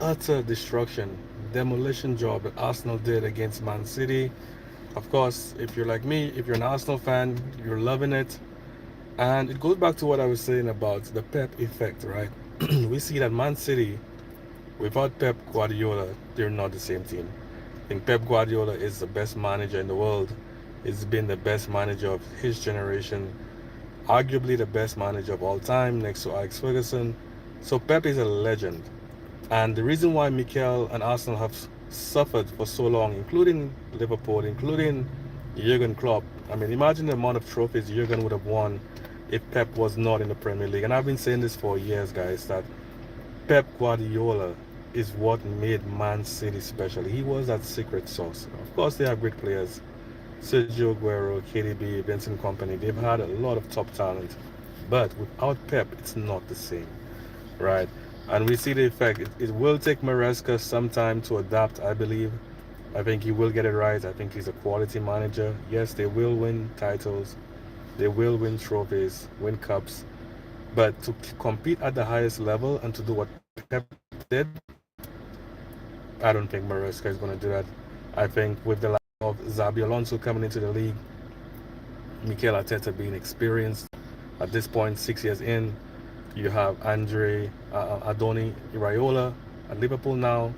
utter destruction, demolition job that Arsenal did against Man City. Of course, if you're like me, if you're an Arsenal fan, you're loving it. And it goes back to what I was saying about the Pep effect, right? We see that Man City, without Pep Guardiola, they're not the same team. I think Pep Guardiola is the best manager in the world. He's been the best manager of his generation, arguably the best manager of all time, next to Alex Ferguson. So Pep is a legend. And the reason why Mikel and Arsenal have suffered for so long, including Liverpool, including Jurgen Klopp, I mean, imagine the amount of trophies Jurgen would have won if Pep was not in the Premier League. And I've been saying this for years, guys, that Pep Guardiola is what made Man City special. He was that secret sauce. Of course, they have great players. Sergio Aguero, KDB, Vincent Company, they've had a lot of top talent. But without Pep, it's not the same, right? And we see the effect. It will take Maresca some time to adapt, I believe. I think he will get it right. I think he's a quality manager. Yes, they will win titles, they will win trophies, win cups. But to compete at the highest level and to do what Pep did, I don't think Maresca is going to do that. I think with the likes of Zabi Alonso coming into the league, Mikel Arteta being experienced at this point, 6 years in, you have Andre Adoni Iraola at Liverpool now.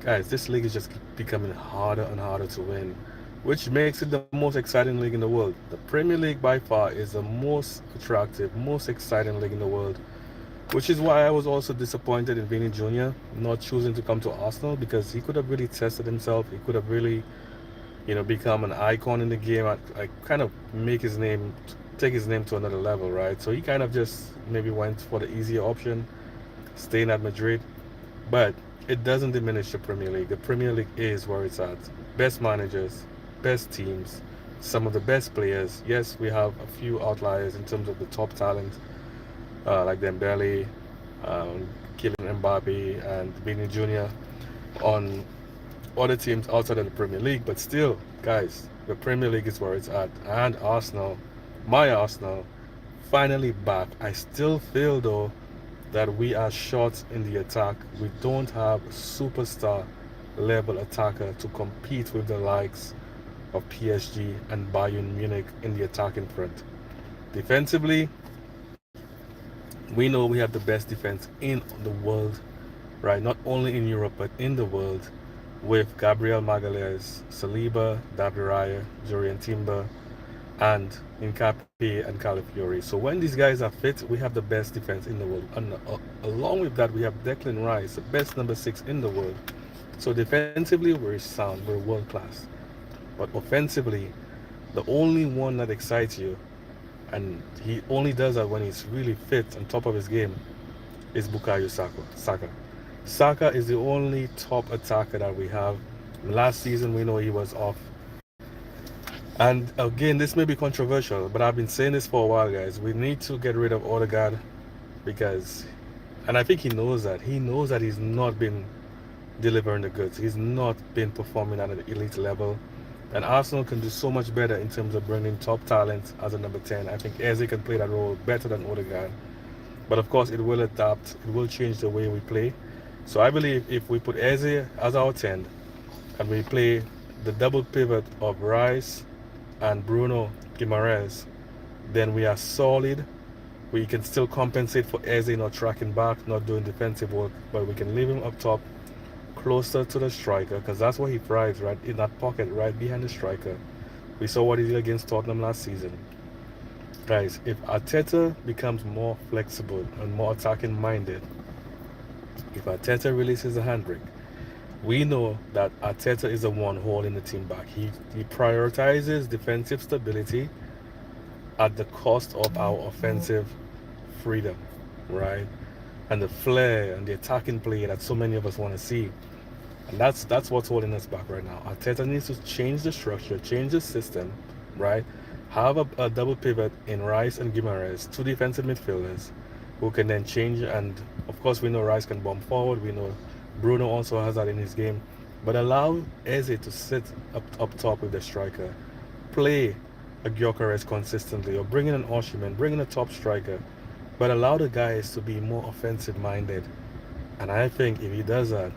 Guys, this league is just becoming harder and harder to win, which makes it the most exciting league in the world. The Premier League by far is the most attractive, most exciting league in the world, which is why I was also disappointed in Vinny Jr. not choosing to come to Arsenal because he could have really tested himself. He could have really, become an icon in the game. I kind of make his name, take his name to another level, right? So he kind of just maybe went for the easier option, staying at Madrid. But it doesn't diminish the Premier League. The Premier League is where it's at. Best managers, best teams, some of the best players. Yes, we have a few outliers in terms of the top talent, like Dembele, Kylian Mbappe, and Vini Jr. on other teams outside of the Premier League. But still, guys, the Premier League is where it's at. And Arsenal, my Arsenal, finally back. I still feel though that we are short in the attack. We don't have a superstar level attacker to compete with the likes of PSG and Bayern Munich in the attacking front. Defensively, we know we have the best defense in the world, right? Not only in Europe but in the world, with Gabriel Magalhaes, Saliba, David Raya, Jurriën Timber, and Nkapie and Calafiori. So when these guys are fit, we have the best defense in the world. And along with that, we have Declan Rice, the best number 6 in the world. So defensively, we're sound, we're world class. But offensively, the only one that excites you, and he only does that when he's really fit on top of his game, is Bukayo Saka. Saka is the only top attacker that we have. Last season, we know he was off. And again, this may be controversial, but I've been saying this for a while, guys. We need to get rid of Odegaard because, and I think he knows that. He knows that he's not been delivering the goods. He's not been performing at an elite level. And Arsenal can do so much better in terms of bringing top talent as a number 10. I think Eze can play that role better than Odegaard. But of course, it will adapt. It will change the way we play. So I believe if we put Eze as our 10 and we play the double pivot of Rice and Bruno Guimaraes, then we are solid. We can still compensate for Eze not tracking back, not doing defensive work, but we can leave him up top, closer to the striker, because that's where he thrives, right in that pocket, right behind the striker. We saw what he did against Tottenham last season. Guys, if Arteta becomes more flexible and more attacking minded, if Arteta releases the handbrake, we know that Arteta is the one holding the team back. He prioritizes defensive stability at the cost of our offensive freedom, right? And the flair and the attacking play that so many of us want to see. And that's what's holding us back right now. Arteta needs to change the structure, change the system, right? Have a double pivot in Rice and Guimaraes, two defensive midfielders who can then change. And of course, we know Rice can bomb forward. We know Bruno also has that in his game. But allow Eze to sit up top with the striker. Play a Gyökeres consistently, or bring in an Osimhen, bring in a top striker. But allow the guys to be more offensive minded. And I think if he does that,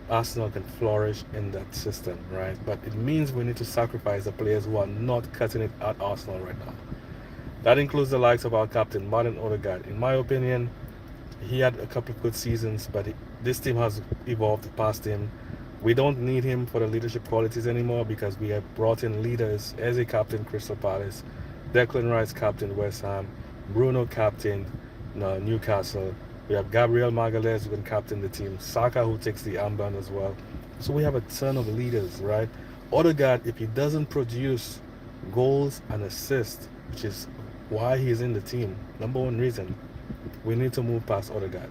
Arsenal can flourish in that system, right? But it means we need to sacrifice the players who are not cutting it at Arsenal right now. That includes the likes of our captain, Martin Odegaard. In my opinion, he had a couple of good seasons, but this team has evolved past him. We don't need him for the leadership qualities anymore because we have brought in leaders. As a captain, Crystal Palace, Declan Rice captain, West Ham, Bruno captain, Newcastle. We have Gabriel Magalhaes who can captain the team, Saka who takes the armband as well. So we have a ton of leaders, right? Odegaard, if he doesn't produce goals and assists, which is why he's in the team, number one reason, we need to move past Odegaard.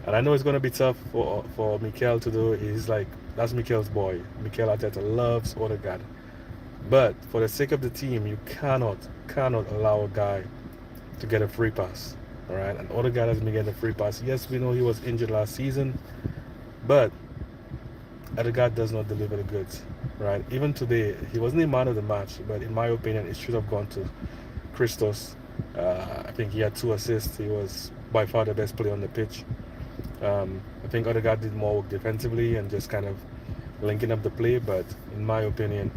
And I know it's going to be tough for Mikel to do. He's like, that's Mikel's boy. Mikel Arteta loves Odegaard. But for the sake of the team, you cannot allow a guy to get a free pass. All right, and Odegaard has been getting a free pass. Yes, we know he was injured last season, but Odegaard does not deliver the goods. Right, even today, he wasn't a man of the match, but in my opinion, it should have gone to Christos. I think he had 2 assists. He was by far the best player on the pitch. I think Odegaard did more work defensively and just kind of linking up the play, but in my opinion,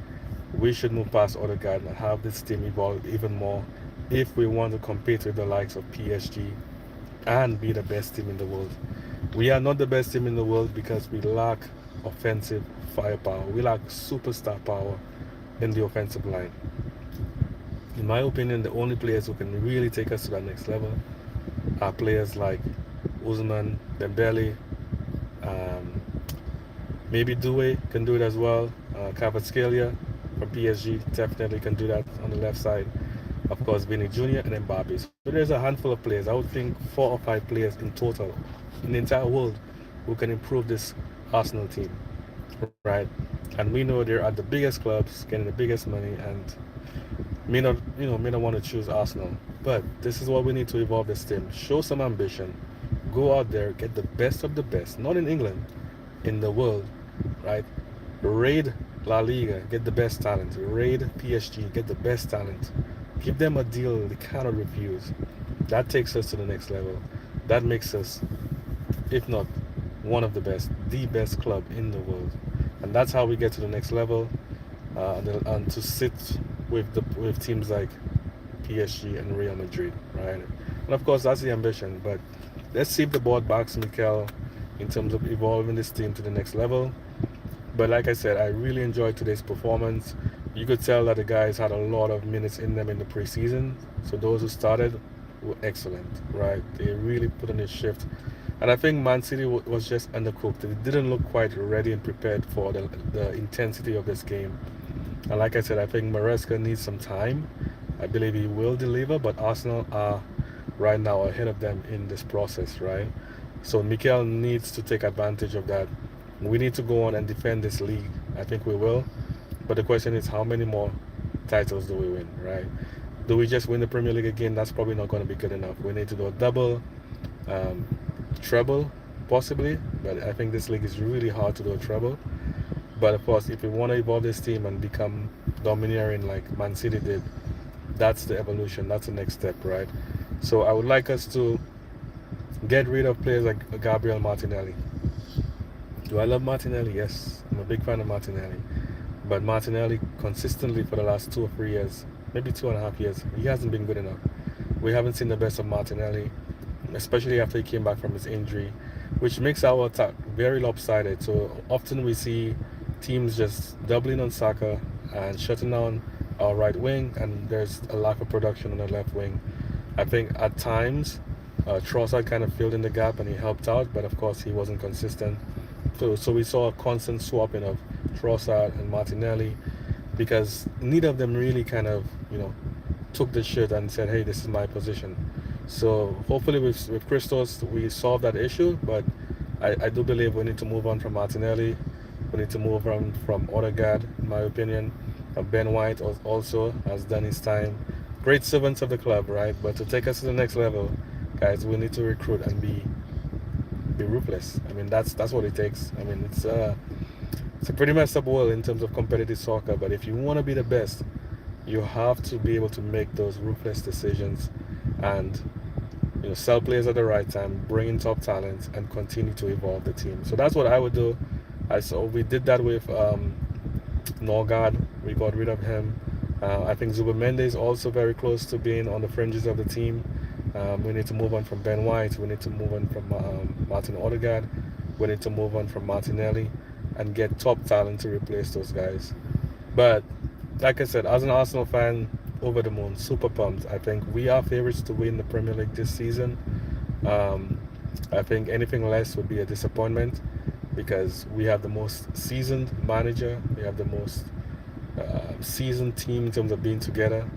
we should move past Odegaard and have this team evolve even more if we want to compete with the likes of PSG and be the best team in the world. We are not the best team in the world because we lack offensive firepower. We lack superstar power in the offensive line. In my opinion, the only players who can really take us to that next level are players like Ousmane Dembele, maybe Doué can do it as well. Kvaratskhelia from PSG definitely can do that on the left side. Of course, Vinny Jr. and Mbappe. So there's a handful of players. I would think 4 or 5 players in total in the entire world who can improve this Arsenal team, right? And we know they're at the biggest clubs, getting the biggest money, and may not want to choose Arsenal. But this is what we need to evolve this team. Show some ambition. Go out there, get the best of the best. Not in England, in the world, right? Raid La Liga, get the best talent. Raid PSG, get the best talent. Give them a deal they cannot refuse. That takes us to the next level. That makes us, if not one of the best club in the world. And that's how we get to the next level. And to sit with teams like PSG and Real Madrid, right? And of course, that's the ambition. But let's see if the board backs Mikel in terms of evolving this team to the next level. But like I said, I really enjoyed today's performance. You could tell that the guys had a lot of minutes in them in the preseason. So those who started were excellent, right? They really put in a shift. And I think Man City was just undercooked. They didn't look quite ready and prepared for the intensity of this game. And like I said, I think Maresca needs some time. I believe he will deliver, but Arsenal are right now ahead of them in this process, right? So Mikel needs to take advantage of that. We need to go on and defend this league. I think we will. But the question is, how many more titles do we win, right? Do we just win the Premier League again? That's probably not going to be good enough. We need to do a double, treble, possibly. But I think this league is really hard to do a treble. But of course, if we want to evolve this team and become domineering like Man City did, that's the evolution. That's the next step, right? So I would like us to get rid of players like Gabriel Martinelli. Do I love Martinelli? Yes, I'm a big fan of Martinelli. But Martinelli consistently for the last 2 or 3 years, maybe 2.5 years, he hasn't been good enough. We haven't seen the best of Martinelli, especially after he came back from his injury, which makes our attack very lopsided. So often we see teams just doubling on Saka and shutting down our right wing, and there's a lack of production on the left wing. I think at times Trossard kind of filled in the gap and he helped out, but of course he wasn't consistent. So we saw a constant swapping of Trossard and Martinelli because neither of them really kind of, took the shit and said, hey, this is my position. So hopefully with Christos, we solved that issue, but I do believe we need to move on from Martinelli. We need to move on from Odegaard, in my opinion. Ben White also has done his time. Great servants of the club, right? But to take us to the next level, guys, we need to recruit and be ruthless. I mean, that's what it takes. I mean, it's a pretty messed up world in terms of competitive soccer, but if you want to be the best, you have to be able to make those ruthless decisions and sell players at the right time, bring in top talent, and continue to evolve the team. So that's what I would do. We did that with Norgard. We got rid of him. I think Zuba is also very close to being on the fringes of the team. We need to move on from Ben White. We need to move on from Martin Odegaard. We need to move on from Martinelli and get top talent to replace those guys. But like I said, as an Arsenal fan, over the moon, super pumped. I think we are favorites to win the Premier League this season. Um, I think anything less would be a disappointment because we have the most seasoned manager. We have the most seasoned team in terms of being together.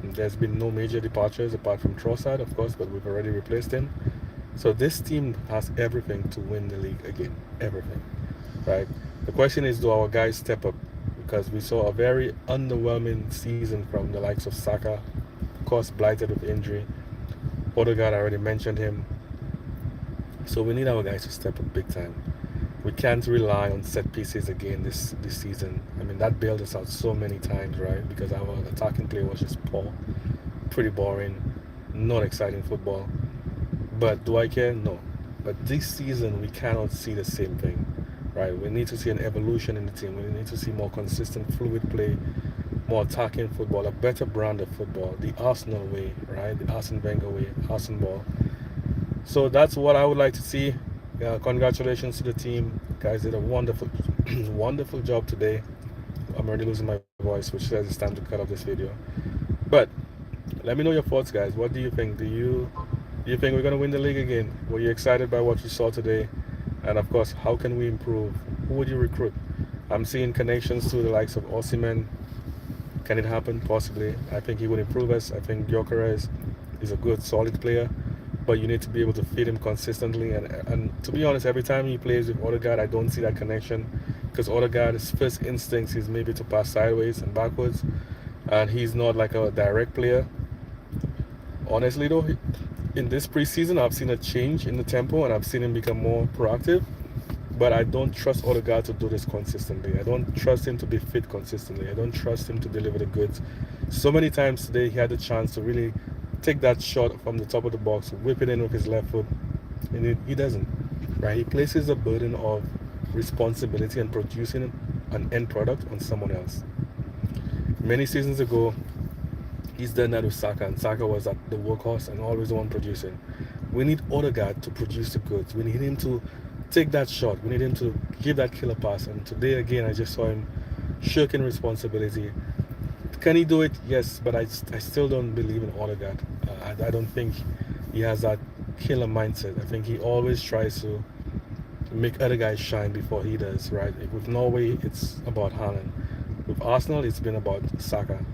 There's been no major departures apart from Trossard, of course, but we've already replaced him. So this team has everything to win the league again. Everything, right? The question is, do our guys step up? Because we saw a very underwhelming season from the likes of Saka, of course, blighted with injury. Odegaard, I already mentioned him. So we need our guys to step up big time. We can't rely on set pieces again this season. I mean, that bailed us out so many times, right? Because our attacking play was just poor, pretty boring, not exciting football. But do I care? No. But this season, we cannot see the same thing, right? We need to see an evolution in the team. We need to see more consistent, fluid play, more attacking football, a better brand of football, the Arsenal way, right? The Arsene Wenger way, Arsenal ball. So that's what I would like to see. Congratulations to the team. Guys did a wonderful, wonderful job today. I'm already losing my voice, which says it's time to cut off this video. But let me know your thoughts, guys. What do you think? Do you think we're going to win the league again? Were you excited by what you saw today? And of course, how can we improve? Who would you recruit? I'm seeing connections to the likes of Osimhen. Can it happen? Possibly. I think he would improve us. I think Gyökeres is a good, solid player, but you need to be able to feed him consistently. And to be honest, every time he plays with Odegaard, I don't see that connection because Odegaard's first instincts is maybe to pass sideways and backwards, and he's not like a direct player. Honestly, though, in this preseason, I've seen a change in the tempo and I've seen him become more proactive. But I don't trust Odegaard to do this consistently. I don't trust him to be fit consistently. I don't trust him to deliver the goods. So many times today he had the chance to really take that shot from the top of the box, whip it in with his left foot, and he doesn't. Right? He places the burden of responsibility and producing an end product on someone else. Many seasons ago, he's done that with Saka, and Saka was at the workhorse and always the one producing. We need Odegaard to produce the goods. We need him to take that shot. We need him to give that killer pass. And today, again, I just saw him shirking responsibility. Can he do it? Yes, but I still don't believe in Odegaard. I don't think he has that killer mindset. I think he always tries to make other guys shine before he does, right? With Norway, it's about Haaland. With Arsenal, it's been about Saka.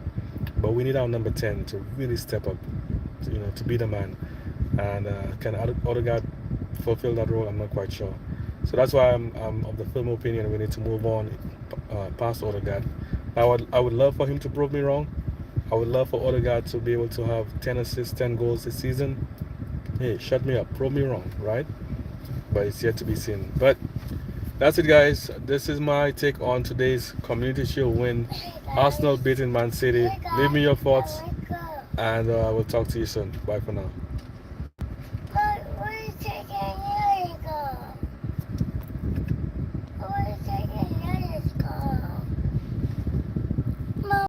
But we need our number 10 to really step up, to be the man. And can Odegaard fulfill that role? I'm not quite sure. So that's why I'm of the firm opinion we need to move on past Odegaard. I would love for him to prove me wrong. I would love for Odegaard to be able to have 10 assists, 10 goals this season. Hey, shut me up, prove me wrong, right? But it's yet to be seen. But that's it, guys. This is my take on today's Community Shield win. Arsenal beating Man City. Leave me your thoughts, and I will talk to you soon. Bye for now.